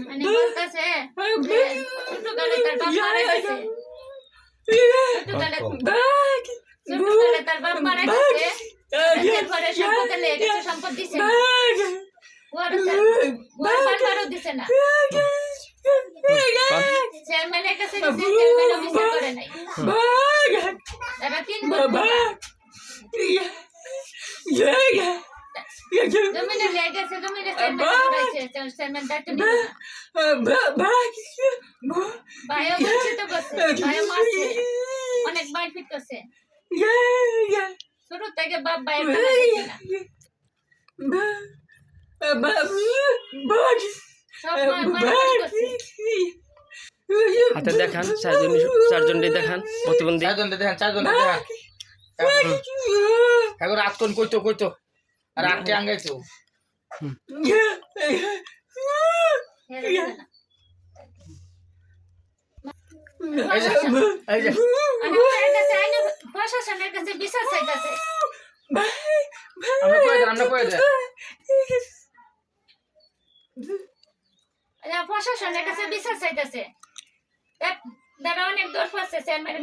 মানে বলতেছে যে ছোটকালে তার বাপ মারা গেছে, ছোটকালে তার বাপ মারা গেছে, এরপরে সম্পদে লেগে কিছু সম্পদ দিছে না, ওর বারবারও দিছে না, চেয়ারম্যানের কাছে গেছে, চেয়ারম্যানও বিচার করে নাই, তারা 3 জমিনে লেগে গেছে, জমিনে চেয়ারম্যান দায়িত্ব নিবে না, ভাইও বঞ্চিত করছে, ভাইও মারছে, অনেক মারপিট করছে, শুরু থেকে বাপ ভাইয়ের কথা দিচ্ছে না, সব মারপিট করছে। হাতে দেখান, চারজনটি দেখান, প্রতিবন্ধী চারজন দেখান এখন রাত কোন কইতো আর রাতটি আঙ্গাইতো প্রশাসনের কাছে বিচার চাইতেছে, আমরা কয়ে দেন প্রশাসনের কাছে বিচার চাইতেছে, তারা অনেক দৌড় পাচ্ছে চেয়ারম্যান।